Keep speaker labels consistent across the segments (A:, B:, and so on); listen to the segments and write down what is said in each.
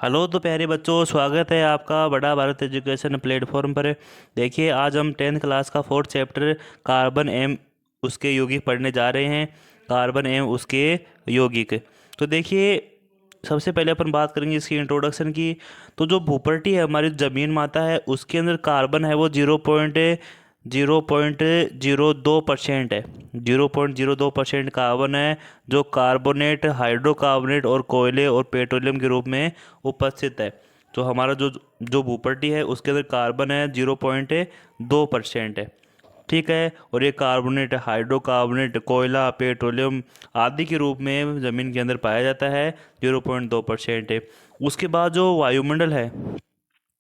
A: Hello तो प्यारे बच्चों, स्वागत है आपका बड़ा भारत एजुकेशन प्लेटफॉर्म पर। देखिए, आज हम 10th क्लास का 4th चैप्टर कार्बन एम उसके यौगिक पढ़ने जा रहे हैं। कार्बन एम उसके यौगिक। तो देखिए, सबसे पहले अपन बात करेंगे इसकी इंट्रोडक्शन की। तो जो भूप्रटी है, हमारी ज़मीन माता है, उसके अंदर कार्बन है वो 0.02% है। 0.02% कार्बन है, जो कार्बोनेट, हाइड्रोकार्बोनेट और कोयले और पेट्रोलियम के रूप में उपस्थित है। तो हमारा जो जो भूप्रटी है उसके अंदर कार्बन है 0.2% है। ठीक है। और ये कार्बोनेट, हाइड्रोकार्बोनेट, कोयला, पेट्रोलियम आदि के रूप में ज़मीन के अंदर पाया जाता है। 0.2% है। उसके बाद जो वायुमंडल है,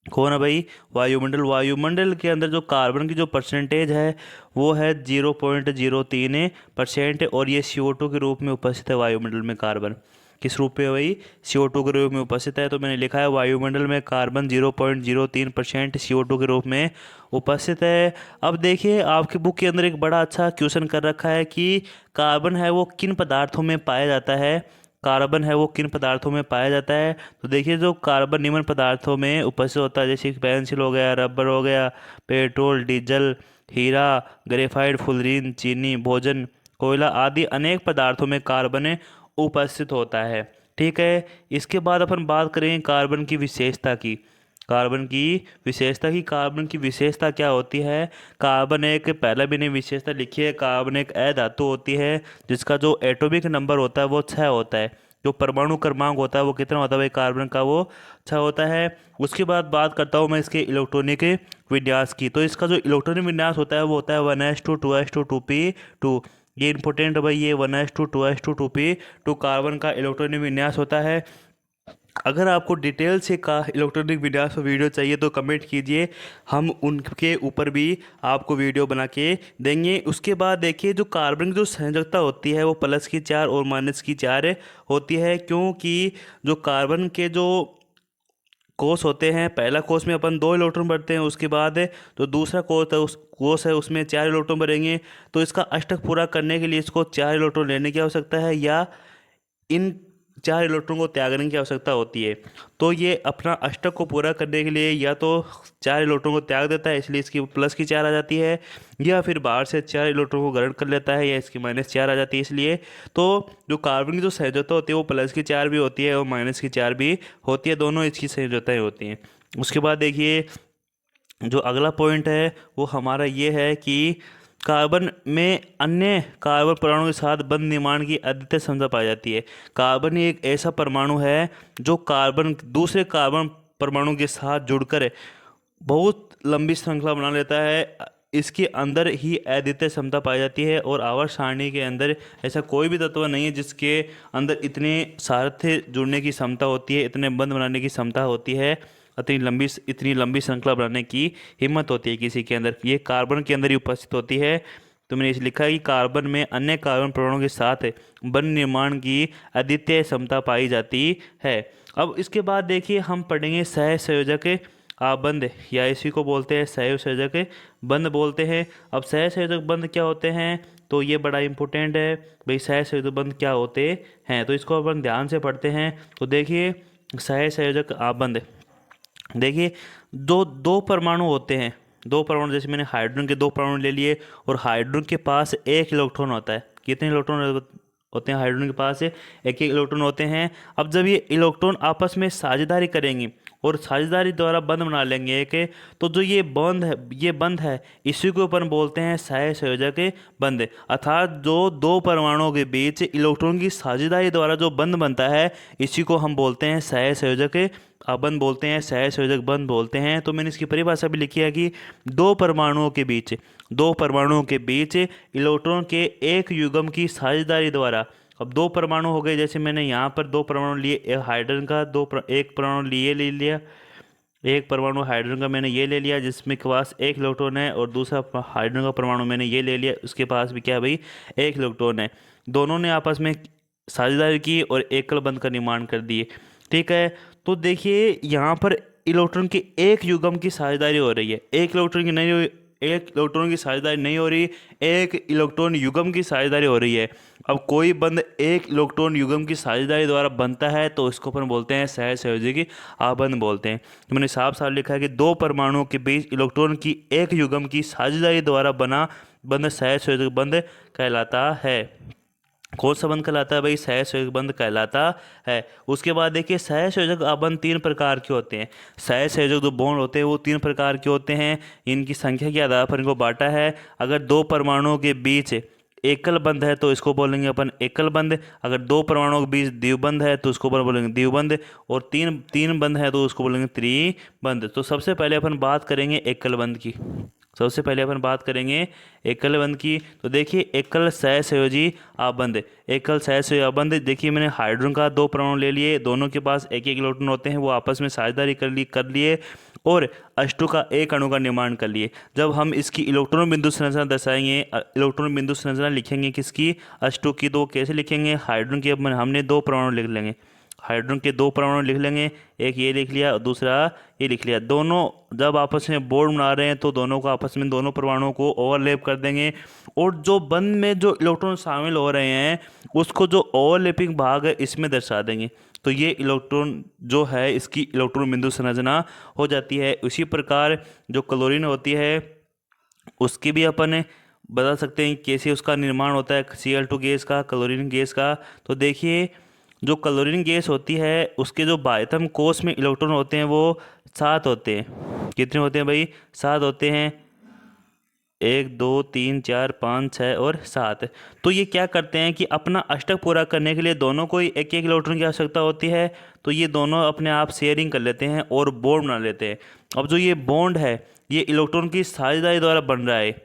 A: कौन है भाई? वायुमंडल। वायुमंडल के अंदर जो कार्बन की जो परसेंटेज है वो है 0.03%। और ये CO2 के रूप में उपस्थित है वायुमंडल में। कार्बन किस रूप में है भाई? CO2 के रूप में उपस्थित है। तो मैंने लिखा है वायुमंडल में कार्बन 0.03% CO2 के रूप में उपस्थित है। अब देखिए, आपकी बुक के अंदर एक बड़ा अच्छा क्वेश्चन कर रखा है कि कार्बन है वो किन पदार्थों में पाया जाता है। कार्बन है वो किन पदार्थों में पाया जाता है? तो देखिए, जो कार्बन निम्न पदार्थों में उपस्थित होता है, जैसे कि पेंसिल हो गया, रबर हो गया, पेट्रोल, डीजल, हीरा, ग्रेफाइट, फुलरीन, चीनी, भोजन, कोयला आदि अनेक पदार्थों में कार्बन उपस्थित होता है। ठीक है। इसके बाद अपन बात करें कार्बन की विशेषता की। कार्बन की विशेषता क्या होती है? कार्बन एक, पहला भी नहीं विशेषता लिखी है, कार्बन एक अधातु होती है जिसका जो एटॉमिक नंबर होता है वो 6 होता है। जो परमाणु क्रमांक होता है वो कितना होता है भाई? कार्बन का वो 6 होता है। उसके बाद बात करता हूँ मैं इसके इलेक्ट्रॉनिक विन्यास की। तो इसका जो इलेक्ट्रॉनिक विन्यास होता है वो होता है 1s2 2s2 2p2। ये इंपॉर्टेंट है भाई, ये 1s2 2s2 2p2 कार्बन का इलेक्ट्रॉनिक विन्यास होता है। अगर आपको डिटेल से का इलेक्ट्रॉनिक विन्यास वीडियो चाहिए तो कमेंट कीजिए, हम उनके ऊपर भी आपको वीडियो बना के देंगे। उसके बाद देखिए, जो कार्बन की जो संयोजकता होती है वो +4 और -4 होती है, क्योंकि जो कार्बन के जो कोष होते हैं, पहला कोष में अपन 2 इलेक्ट्रॉन भरते हैं, उसके बाद जो दूसरा कोष है उसमें 4 इलेक्ट्रॉन भरेंगे। तो इसका अष्टक पूरा करने के लिए इसको 4 इलेक्ट्रॉन लेने की आवश्यकता है या इन 4 इलेक्ट्रॉन को त्यागने की आवश्यकता होती है। तो ये अपना अष्टक को पूरा करने के लिए या तो 4 इलेक्ट्रॉन को त्याग देता है, इसलिए इसकी +4 आ जाती है, या फिर बाहर से 4 इलेक्ट्रॉन को ग्रहण कर लेता है या इसकी -4 आ जाती है। इसलिए तो जो कार्बन की जो संयोजकता होती है वो +4 भी होती है और -4 भी होती है, दोनों इसकी संयोजकताएं होती हैं। उसके बाद देखिए, जो अगला पॉइंट है वो हमारा ये है कि कार्बन में अन्य कार्बन परमाणु के साथ बंध निर्माण की अद्वितीय क्षमता पाई जाती है। कार्बन ही एक ऐसा परमाणु है जो कार्बन दूसरे कार्बन परमाणु के साथ जुड़कर बहुत लंबी श्रृंखला बना लेता है। इसके अंदर ही अद्वितीय क्षमता पाई जाती है और आवर्त सारणी के अंदर ऐसा कोई भी तत्व नहीं है जिसके अंदर इतने सारथ्य जुड़ने की क्षमता होती है, इतने बंध बनाने की क्षमता होती है, इतनी लंबी श्रृंखला बनाने की हिम्मत होती है किसी के अंदर। ये कार्बन के अंदर ही उपस्थित होती है। तो मैंने इसे लिखा है कि कार्बन में अन्य कार्बन परमाणु के साथ बंध निर्माण की अद्वितीय क्षमता पाई जाती है। अब इसके बाद देखिए, हम पढ़ेंगे सहसंयोजक बंध, या इसी को बोलते हैं सहसंयोजक बंध बोलते हैं। अब सहसंयोजक बंध क्या होते हैं? तो ये बड़ा इंपॉर्टेंट है भाई, सहसंयोजक बंध क्या होते हैं, तो इसको अपन ध्यान से पढ़ते हैं। तो देखिए, सहसंयोजक बंध, देखिए, दो परमाणु होते हैं। 2 परमाणु, जैसे मैंने हाइड्रोजन के 2 परमाणु ले लिए और हाइड्रोजन के पास 1 इलेक्ट्रॉन होता है। कितने इलेक्ट्रॉन होते हैं हाइड्रोजन के पास? 1 इलेक्ट्रॉन होते हैं। अब जब ये इलेक्ट्रॉन आपस में साझेदारी करेंगे और साझेदारी द्वारा बंध बना लेंगे एक, तो जो ये बंध है इसी को अपन बोलते हैं सहसंयोजक बंध। अर्थात जो 2 परमाणुओं के बीच इलेक्ट्रॉन की साझेदारी द्वारा जो बंध बनता है इसी को हम बोलते हैं सहसंयोजक बंध बोलते हैं, सहसंयोजक बंध बोलते हैं। तो मैंने इसकी परिभाषा भी लिखी है कि 2 परमाणुओं के बीच इलेक्ट्रॉन के एक युग्म की साझेदारी द्वारा। अब 2 परमाणु हो गए, जैसे मैंने यहाँ पर 2 परमाणु लिए, एक हाइड्रोजन का एक परमाणु ले लिया, एक परमाणु हाइड्रोजन का मैंने ये ले लिया जिसमें के पास 1 इलेक्ट्रॉन है, और दूसरा हाइड्रोजन का परमाणु मैंने ये ले लिया, उसके पास भी क्या है भाई? 1 इलेक्ट्रॉन है। दोनों ने आपस में साझेदारी की और एकल बंध का निर्माण कर दिए। ठीक है। तो देखिए, यहाँ पर इलेक्ट्रॉन के एक युग्म की साझेदारी हो रही है, एक इलेक्ट्रॉन की नहीं एक इलेक्ट्रॉन की साझेदारी नहीं हो रही, एक इलेक्ट्रॉन युग्म की साझेदारी हो रही है। अब कोई बंध एक इलेक्ट्रॉन युग्म की साझेदारी द्वारा बनता है तो इसको अपन बोलते हैं सहसंयोजी आबंध बोलते हैं। तो मैंने साफ साफ लिखा है कि दो परमाणुओं के बीच इलेक्ट्रॉन की एक युग्म की साझेदारी द्वारा बना बंध सहसंयोजक बंध कहलाता है। कौन सा बंध कहलाता है भाई? सहसंयोजक बंध कहलाता है। उसके बाद देखिए सहसंयोजक आबंध तीन प्रकार के होते हैं। सहसंयोजक जो बॉन्ड होते हैं वो तीन प्रकार के होते हैं। इनकी संख्या के आधार पर इनको बांटा है। अगर दो परमाणुओं के बीच एकल बंध है तो इसको बोलेंगे अपन एकल बंध। अगर दो परमाणुओं के बीच द्विबंध है तो उसको अपन बोलेंगे द्विबंध। और तीन तीन बंध है तो उसको बोलेंगे त्रिबंध। तो सबसे पहले अपन बात करेंगे एकल बंध की। सबसे पहले अपन बात करेंगे एकल बंध की। तो देखिए एकल सहसंयोजी आबंध। एकल सहसंयोजी आबंध देखिए मैंने हाइड्रोजन का दो परमाणु ले लिए, दोनों के पास एक एक इलेक्ट्रॉन होते हैं, वो आपस में साझेदारी कर लिए और H2 का एक अणु का निर्माण कर लिए। जब हम इसकी इलेक्ट्रॉन बिंदु संरचना दर्शाएंगे, इलेक्ट्रॉन बिंदु संरचना लिखेंगे किसकी? H2 की। तो कैसे लिखेंगे? हाइड्रोजन के हमने दो परमाणु लिख लेंगे, हाइड्रोजन के दो परमाणु लिख लेंगे, एक ये लिख लिया और दूसरा ये लिख लिया। दोनों जब आपस में बॉन्ड बना रहे हैं तो दोनों को आपस में दोनों परमाणुओं को ओवरलैप कर देंगे और जो बंध में जो इलेक्ट्रॉन शामिल हो रहे हैं उसको जो ओवरलैपिंग भाग है इसमें दर्शा देंगे। तो ये इलेक्ट्रॉन जो है इसकी इलेक्ट्रॉन बिंदु संरचना हो जाती है। उसी प्रकार जो क्लोरीन होती है उसकी भी अपन बता सकते हैं कैसे उसका निर्माण होता है, Cl2 गैस का, क्लोरीन गैस का। तो देखिए जो क्लोरीन गैस होती है उसके जो बाह्यतम कोश में इलेक्ट्रॉन होते हैं वो 7 होते हैं। कितने होते हैं भाई? 7 होते हैं। 1 2 3 4 5 6 और 7। तो ये क्या करते हैं कि अपना अष्टक पूरा करने के लिए दोनों को एक एक इलेक्ट्रॉन की आवश्यकता होती है। तो ये दोनों अपने आप शेयरिंग कर लेते हैं और बॉन्ड बना लेते हैं। अब जो ये बॉन्ड है ये इलेक्ट्रॉन की साझेदारी द्वारा बन रहा है,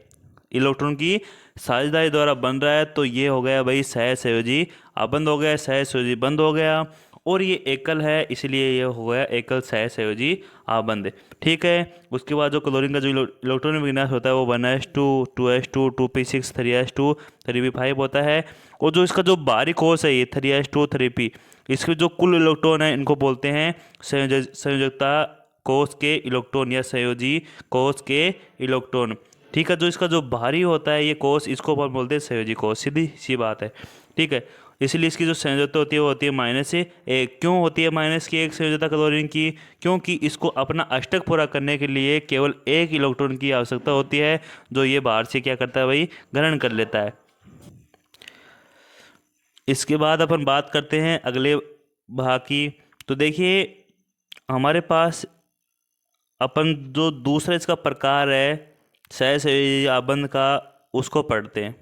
A: इलेक्ट्रॉन की साझेदारी द्वारा बन रहा है। तो ये हो गया भाई सहसंयोजी आबंध हो गया, सहसंयोजी बंध हो गया। और ये एकल है इसलिए ये हो गया एकल सहसंयोजी आबंध। ठीक है। उसके बाद जो क्लोरीन का जो इलेक्ट्रॉन विन्यास होता है वो 1s2 2s2 2p6 3s2 3p5 होता है। और जो इसका जो बाहरी कोश है ये 3s2 3p, इसके जो कुल इलेक्ट्रॉन है इनको बोलते हैं संयोजकता कोश के इलेक्ट्रॉन या संयोजी कोश के इलेक्ट्रॉन। ठीक है। जो इसका जो बाहरी होता है ये कोश इसको अपन बोलते हैं संयोजी कोश। सीधी सी बात है। ठीक है। इसलिए इसकी जो संयोजकता होती है वो होती है -1। क्यों होती है -1 संयोजकता क्लोरीन की? क्योंकि इसको अपना अष्टक पूरा करने के लिए केवल एक इलेक्ट्रॉन की आवश्यकता होती है जो ये बाहर से क्या करता है भाई? ग्रहण कर लेता है। इसके बाद अपन बात करते हैं अगले भाग की। तो देखिए हमारे पास अपन जो दूसरा इसका प्रकार है सहसंयोजी आबंध का उसको पढ़ते हैं।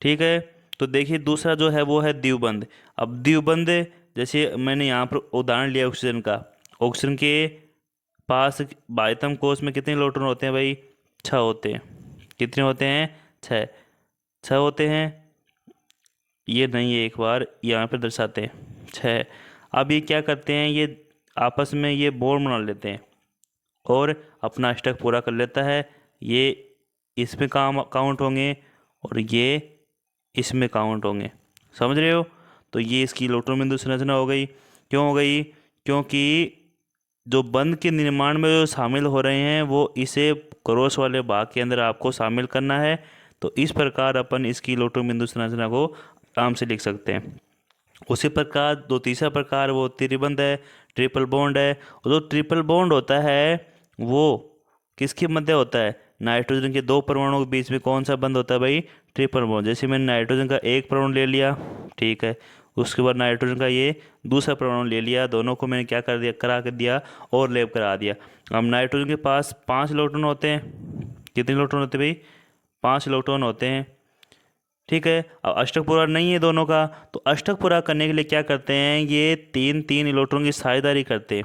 A: ठीक है। तो देखिए दूसरा जो है वो है द्विबंध। अब द्विबंध जैसे मैंने यहाँ पर उदाहरण लिया ऑक्सीजन का। ऑक्सीजन के पास बाह्यतम कोश में कितने इलेक्ट्रॉन होते हैं भाई? 6 होते हैं। कितने होते हैं? 6 होते हैं। ये नहीं है, एक बार यहाँ पर दर्शाते हैं 6। अब ये क्या करते हैं? ये आपस में ये बॉन्ड बना लेते हैं और अपना अष्टक पूरा कर लेता है। ये इसमें काउंट होंगे और ये इसमें काउंट होंगे। समझ रहे हो? तो ये इसकी इलेक्ट्रॉन बिंदु संरचना हो गई। क्यों हो गई? क्योंकि जो बंध के निर्माण में जो शामिल हो रहे हैं वो इसे क्रॉस वाले भाग के अंदर आपको शामिल करना है। तो इस प्रकार अपन इसकी इलेक्ट्रॉन बिंदु संरचना को आराम से लिख सकते हैं। उसी प्रकार दो तीसरा प्रकार वो त्रिबंध है, ट्रिपल बॉन्ड है। और जो ट्रिपल बॉन्ड होता है वो किसके मध्य होता है? नाइट्रोजन के दो परमाणुओं के बीच में कौन सा बंध होता है भाई? Triple bond. जैसे मैंने नाइट्रोजन का एक परमाणु ले लिया, ठीक है, उसके बाद नाइट्रोजन का ये दूसरा परमाणु ले लिया, दोनों को मैंने क्या कर दिया? करा कर दिया और लेप करा दिया। अब नाइट्रोजन के पास 5 इलेक्ट्रॉन होते हैं। कितने इलेक्ट्रॉन होते हैं भाई? 5 इलेक्ट्रॉन होते हैं। ठीक है। अब अष्टक पूरा नहीं है दोनों का, तो अष्टक पूरा करने के लिए क्या करते हैं? ये 3 इलेक्ट्रॉन की साझेदारी करते हैं।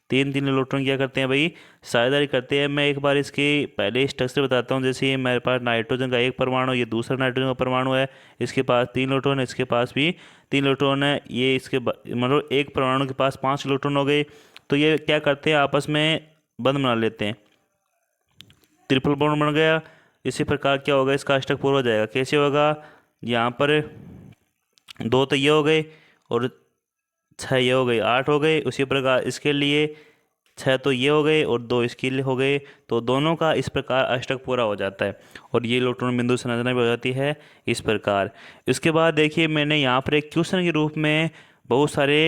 A: 3 इलेक्ट्रॉन क्या करते हैं भाई? साझेदारी करते हैं। मैं एक बार इसके पहले स्ट्रक्चर बताता हूँ। जैसे ये मेरे पास नाइट्रोजन का एक परमाणु, ये दूसरा नाइट्रोजन का परमाणु है, इसके पास 3 इलेक्ट्रॉन है, इसके पास भी 3 इलेक्ट्रॉन है। ये इसके मतलब एक परमाणु के पास 5 इलेक्ट्रॉन हो गए। तो ये क्या करते हैं? आपस में बंध बना लेते हैं, ट्रिपल बॉन्ड बन गया। इसी प्रकार क्या होगा? इसका अष्टक पूरा हो जाएगा। कैसे होगा? यहाँ पर 2 तो ये हो गए और 6 ये हो गए, 8 हो गए। उसी प्रकार इसके लिए छः तो ये हो गए और दो इसके लिए हो गए, तो दोनों का इस प्रकार अष्टक पूरा हो जाता है और ये इलेक्ट्रॉन बिंदु संरचना भी हो जाती है इस प्रकार। इसके बाद देखिए मैंने यहाँ पर एक क्वेश्चन के रूप में बहुत सारे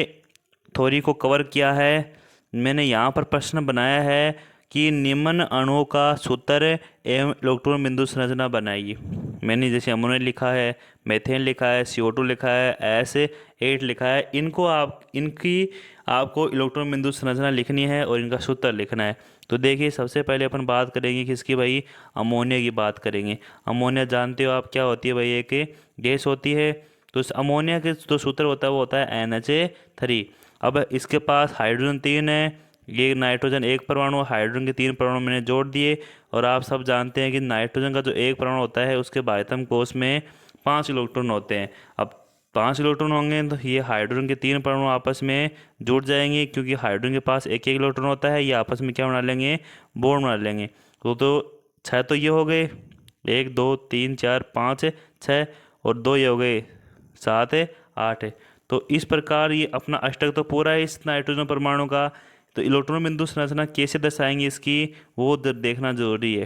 A: थ्योरी को कवर किया है। मैंने यहाँ पर प्रश्न बनाया है कि निम्न अणुओं का सूत्र एवं इलेक्ट्रॉन बिंदु संरचना बनाइए। मैंने जैसे अमोनिया लिखा है, मेथेन लिखा है, CO2 लिखा है, S8 लिखा है, इनकी आपको इलेक्ट्रॉन बिंदु संरचना लिखनी है और इनका सूत्र लिखना है। तो देखिए सबसे पहले अपन बात करेंगे किसकी भाई, अमोनिया की बात करेंगे। अमोनिया जानते हो आप क्या होती है भाई, एक गैस होती है। तो इस अमोनिया के जो सूत्र होता है वो होता है NH3। अब इसके पास हाइड्रोजन 3 है, ये नाइट्रोजन एक परमाणु, हाइड्रोजन के 3 परमाणु मैंने जोड़ दिए। और आप सब जानते हैं कि नाइट्रोजन का जो एक परमाणु होता है उसके बाह्यतम कोश में 5 इलेक्ट्रॉन होते हैं। अब 5 इलेक्ट्रॉन होंगे तो ये हाइड्रोजन के 3 परमाणु आपस में जुड़ जाएंगे, क्योंकि हाइड्रोजन के पास एक एक इलेक्ट्रॉन होता है, ये आपस में क्या बना लेंगे, बॉन्ड बना लेंगे। तो 6 तो ये हो गए, 1 2 3 4 5 6, और 2 ये हो गए, 7 8। तो इस प्रकार ये अपना अष्टक तो पूरा है इस नाइट्रोजन परमाणु का। तो इलेक्ट्रॉन बिंदु संरचना कैसे दर्शाएंगे इसकी, वो देखना जरूरी है।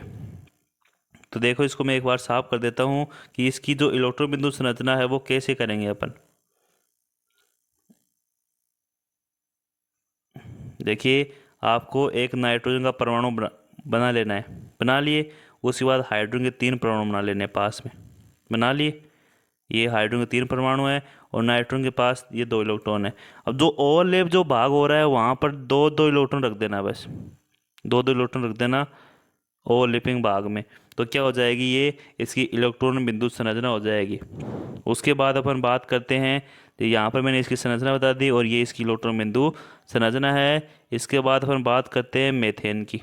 A: तो देखो इसको मैं एक बार साफ कर देता हूँ कि इसकी जो इलेक्ट्रॉन बिंदु संरचना है वो कैसे करेंगे अपन। देखिए आपको एक नाइट्रोजन का परमाणु बना लेना है, बना लिए। उसके बाद हाइड्रोजन के 3 परमाणु बना लेने पास में, बना लिए। ये हाइड्रोजन के 3 परमाणु है और नाइट्रोजन के पास ये 2 इलेक्ट्रॉन है। अब जो ओवरलैप जो भाग हो रहा है वहाँ पर 2 2 इलेक्ट्रॉन रख देना, बस 2 2 इलेक्ट्रॉन रख देना ओवरलैपिंग भाग में। तो क्या हो जाएगी, ये इसकी इलेक्ट्रॉन बिंदु संरचना हो जाएगी। उसके बाद अपन बात करते हैं, तो यहाँ पर मैंने इसकी संरचना बता दी और ये इसकी इलेक्ट्रॉन बिंदु संरचना है। इसके बाद अपन बात करते हैं मेथेन की।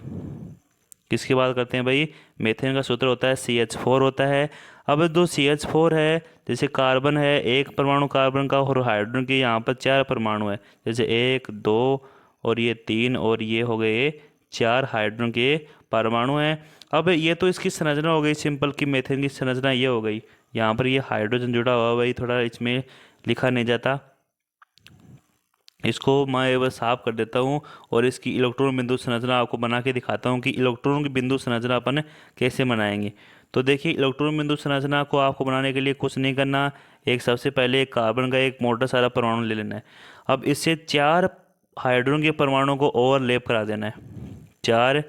A: किसकी बात करते हैं भाई, मेथेन का सूत्र होता है CH4 होता है। अब जो CH4 है, जैसे कार्बन है एक परमाणु कार्बन का, और हाइड्रोजन के यहाँ पर 4 परमाणु है, जैसे 1 2 और ये 3 और ये हो गए 4 हाइड्रोजन के परमाणु हैं। अब ये तो इसकी संरचना हो गई सिंपल की मेथेन की संरचना ये हो गई। यहाँ पर ये हाइड्रोजन जुड़ा हुआ भाई, थोड़ा इसमें लिखा नहीं जाता, इसको मैं एक बार साफ कर देता हूँ और इसकी इलेक्ट्रॉन बिंदु संरचना आपको बना के दिखाता हूँ कि इलेक्ट्रॉन की बिंदु संरचना अपन कैसे बनाएंगे। तो देखिए इलेक्ट्रॉन बिंदु संरचना को आपको बनाने के लिए कुछ नहीं करना, एक सबसे पहले एक कार्बन का एक मोटा सारा परमाणु ले लेना है। अब इससे 4 हाइड्रोजन के परमाणु को ओवरलैप करा देना है। 4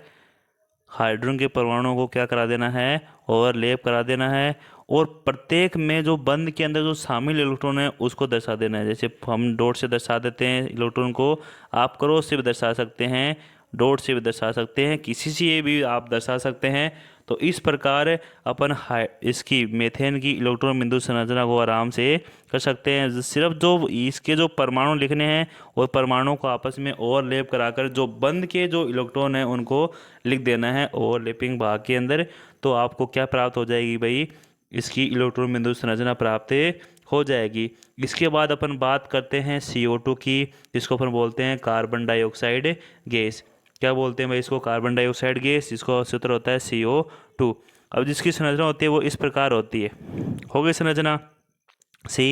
A: हाइड्रोजन के परमाणुओं को क्या करा देना है, ओवरलैप करा देना है। और प्रत्येक में जो बंध के अंदर जो शामिल इलेक्ट्रॉन है उसको दर्शा देना है। जैसे हम डॉट से दर्शा देते हैं इलेक्ट्रॉन को, आप क्रॉस से भी दर्शा सकते हैं, डॉट से भी दर्शा सकते हैं, किसी से भी आप दर्शा सकते हैं। तो इस प्रकार अपन इसकी मेथेन की इलेक्ट्रॉन बिंदु संरचना को आराम से कर सकते हैं। सिर्फ जो इसके जो परमाणु लिखने हैं और परमाणु को आपस में ओवरलैप कराकर जो बंद के जो इलेक्ट्रॉन हैं उनको लिख देना है ओवरलैपिंग भाग के अंदर। तो आपको क्या प्राप्त हो जाएगी भाई, इसकी इलेक्ट्रॉन बिंदु संरचना प्राप्त हो जाएगी। इसके बाद अपन बात करते हैं CO2 की, जिसको अपन बोलते हैं कार्बन डाइऑक्साइड गैस। क्या बोलते हैं भाई इसको, कार्बन डाइऑक्साइड गैस, जिसको सूत्र होता है CO2। अब जिसकी संरचना होती है वो इस प्रकार होती है, हो गई संरचना C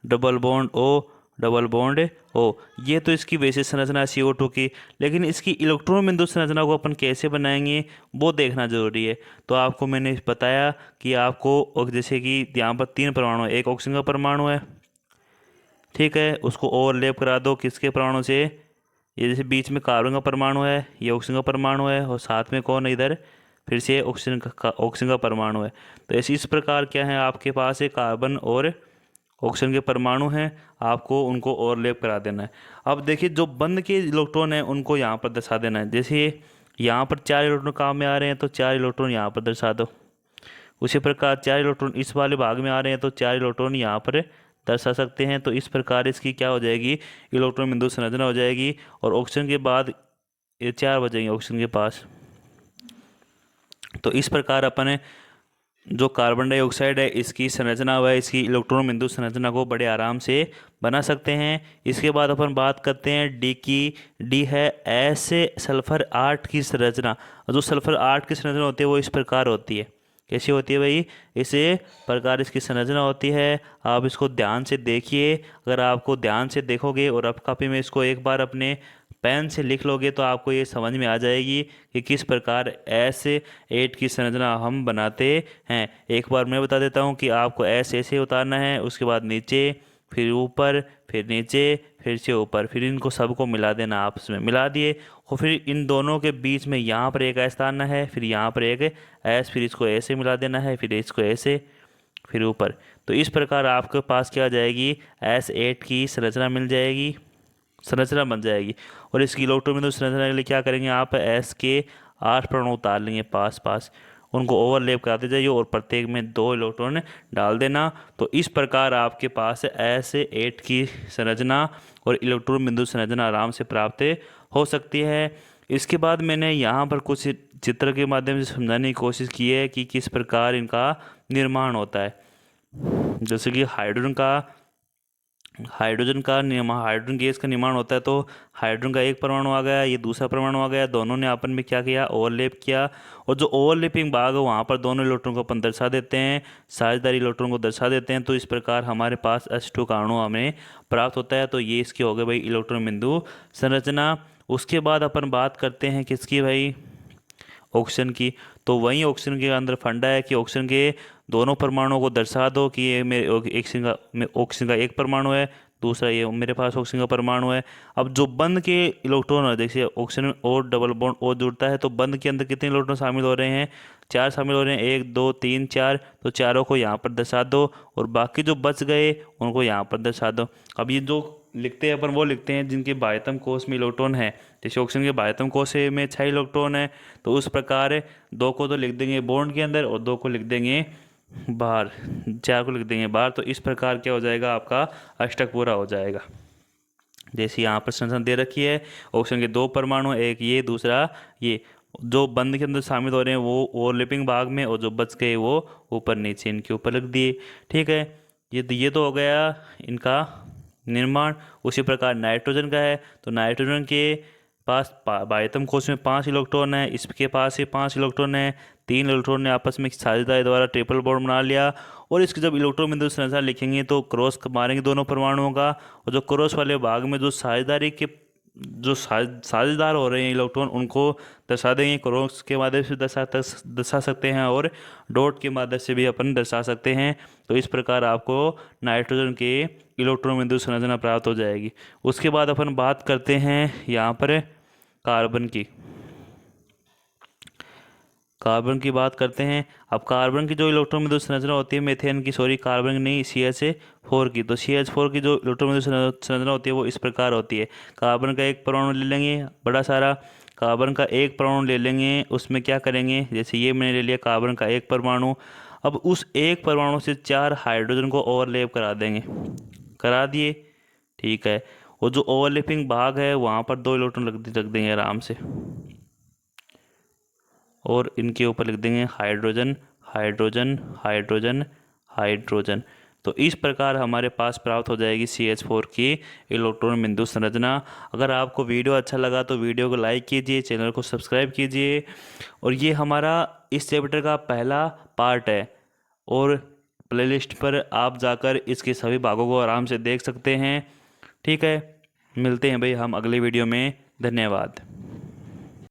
A: double bond O double bond O। ये तो इसकी बेसिक संरचना है CO2 की, लेकिन इसकी इलेक्ट्रॉन बिंदु संरचना को अपन कैसे बनाएंगे वो देखना जरूरी है। तो आपको मैंने बताया कि आपको जैसे कि यहाँ पर 3 परमाणु है, एक ऑक्सीजन का परमाणु है, ठीक है, उसको ओवरलैप करा दो किसके परमाणु से, ये जैसे बीच में कार्बन का परमाणु है, ये ऑक्सीजन का परमाणु है, और साथ में कौन है इधर, फिर से ऑक्सीजन का परमाणु है। तो ऐसे इस प्रकार क्या है आपके पास है कार्बन और ऑक्सीजन के परमाणु हैं, आपको उनको ओवरलैप करा देना है। अब देखिए जो बंद के इलेक्ट्रॉन हैं उनको यहाँ पर दर्शा देना है। जैसे यहाँ पर 4 इलेक्ट्रॉन काम में आ रहे हैं तो 4 इलेक्ट्रॉन यहाँ पर दर्शा दो। उसी प्रकार 4 इलेक्ट्रॉन इस वाले भाग में आ रहे हैं तो 4 इलेक्ट्रॉन यहाँ पर दर्शा सकते हैं। तो इस प्रकार इसकी क्या हो जाएगी, इलेक्ट्रॉन बिंदु संरचना हो जाएगी। और ऑक्सीजन के बाद ये 4 बचेंगे ऑक्सीजन के पास। तो इस प्रकार अपन जो कार्बन डाइऑक्साइड है इसकी संरचना व इसकी इलेक्ट्रॉन बिंदु संरचना को बड़े आराम से बना सकते हैं। इसके बाद अपन बात करते हैं डी की। डी है ऐसे सल्फर 8 की संरचना। जो सल्फर 8 की संरचना होती है वो इस प्रकार होती है। कैसी होती है भाई, इसे प्रकार इसकी संरचना होती है। आप इसको ध्यान से देखिए, अगर आपको ध्यान से देखोगे और आप कॉपी में इसको एक बार अपने पेन से लिख लोगे तो आपको ये समझ में आ जाएगी कि किस प्रकार S8 की संरचना हम बनाते हैं। एक बार मैं बता देता हूँ कि आपको S ऐसे उतारना है, उसके बाद नीचे, फिर ऊपर, फिर नीचे, फिर से ऊपर, फिर इनको सबको मिला देना, आपस में मिला दिए। और फिर इन दोनों के बीच में यहाँ पर एक S डालना है, फिर यहाँ पर एक S, फिर इसको ऐसे मिला देना है, फिर इसको ऐसे, फिर ऊपर। तो इस प्रकार आपके पास क्या आ जाएगी, S8 की संरचना मिल जाएगी, संरचना बन जाएगी। और इसकी इलेक्ट्रॉन बिंदु संरचना के लिए क्या करेंगे, आप S के 8 परमाणु उतार लेंगे पास पास, उनको ओवरलैप कराते जाइए और प्रत्येक में 2 इलेक्ट्रॉन डाल देना। तो इस प्रकार आपके पास S8 की संरचना और इलेक्ट्रॉन बिंदु संरचना आराम से प्राप्त हो सकती है। इसके बाद मैंने यहाँ पर कुछ चित्र के माध्यम से समझाने की कोशिश की है कि किस प्रकार इनका निर्माण होता है। जैसे कि हाइड्रोजन गैस का निर्माण होता है, तो हाइड्रोजन का एक परमाणु आ गया, ये दूसरा परमाणु आ गया, दोनों ने आपस में क्या किया, ओवरलैप किया। और जो ओवरलैपिंग भाग है वहाँ पर दोनों इलेक्ट्रॉन को अपन दर्शा देते हैं, साझेदारी इलेक्ट्रॉन को दर्शा देते हैं। तो इस प्रकार हमारे पास H2 का अणु हमें प्राप्त होता है। तो ये इसकी हो गई भाई इलेक्ट्रॉन बिंदु संरचना। उसके बाद अपन बात करते हैं किसकी भाई, ऑक्सीजन की। तो वहीं ऑक्सीजन के अंदर फंडा है कि ऑक्सीजन के दोनों परमाणुओं को दर्शा दो कि ये मेरे ऑक्सीजन का एक परमाणु है, दूसरा ये मेरे पास ऑक्सीजन का परमाणु है। अब जो बंद के इलेक्ट्रॉन है, देखिए ऑक्सीजन और डबल बॉन्ड और जुड़ता है, तो बंद के अंदर कितने इलेक्ट्रॉन शामिल हो रहे हैं, 4 शामिल हो रहे हैं, 1 2 3 4। तो चारों को यहाँ पर दर्शा दो और बाकी जो बच गए उनको यहाँ पर दर्शा दो। अब ये जो लिखते हैं अपन वो लिखते हैं जिनके बाह्यतम कोश में इलेक्ट्रॉन है। जैसे ऑक्सीजन के बाह्यतम कोश में 6 इलेक्ट्रॉन है, तो उस प्रकार 2 को तो लिख देंगे बॉन्ड के अंदर और 2 को लिख देंगे बाहर, 4 को लिख देंगे बाहर। तो इस प्रकार क्या हो जाएगा, आपका अष्टक पूरा हो जाएगा। जैसे यहाँ पर संरचना दे रखी है, ऑक्सीजन के 2 परमाणु, एक ये दूसरा ये, जो बंद के अंदर शामिल हो रहे हैं वो ओवरलैपिंग भाग में, और जो बच गए वो ऊपर नीचे इनके ऊपर लिख दिए। ठीक है, ये तो हो गया इनका निर्माण। उसी प्रकार नाइट्रोजन का है, तो नाइट्रोजन के पास बाह्यतम कोश में 5 इलेक्ट्रॉन है, इसके पास ही 5 इलेक्ट्रॉन है, 3 इलेक्ट्रॉन ने आपस में साझेदारी द्वारा ट्रिपल बॉन्ड बना लिया। और इसकी जब इलेक्ट्रॉन बिंदु संरचना लिखेंगे तो क्रॉस मारेंगे दोनों परमाणुओं का, और जो क्रॉस वाले भाग में जो साझेदारी के जो साझेदार हो रहे हैं इलेक्ट्रॉन उनको दर्शा देंगे। क्रॉस के माध्यम से दर्शा सकते हैं और डॉट के माध्यम से भी अपन दर्शा सकते हैं। तो इस प्रकार आपको नाइट्रोजन के इलेक्ट्रॉन बिंदु संरचना प्राप्त हो जाएगी। उसके बाद अपन बात करते हैं यहाँ पर कार्बन की बात करते हैं। अब कार्बन की जो इलेक्ट्रॉन बिंदु संरचना होती है, मीथेन की, सॉरी कार्बन नहीं, CH4 की। तो CH4 की जो इलेक्ट्रॉन बिंदु संरचना होती है वो इस प्रकार होती है। कार्बन का एक परमाणु ले लेंगे बड़ा सारा, कार्बन का एक परमाणु ले लेंगे, उसमें क्या करेंगे, जैसे ये मैंने ले लिया कार्बन का एक परमाणु। अब उस एक परमाणु से 4 हाइड्रोजन को ओवरलैप करा देंगे, करा दिए, ठीक है। और जो ओवरलैपिंग भाग है वहाँ पर 2 इलेक्ट्रॉन रख देंगे आराम से, और इनके ऊपर लिख देंगे हाइड्रोजन हाइड्रोजन हाइड्रोजन हाइड्रोजन। तो इस प्रकार हमारे पास प्राप्त हो जाएगी CH4 की इलेक्ट्रॉन बिंदु संरचना। अगर आपको वीडियो अच्छा लगा तो वीडियो को लाइक कीजिए, चैनल को सब्सक्राइब कीजिए। और ये हमारा इस चैप्टर का पहला पार्ट है, और प्लेलिस्ट पर आप जाकर इसके सभी भागों को आराम से देख सकते हैं। ठीक है, मिलते हैं भाई हम अगले वीडियो में। धन्यवाद।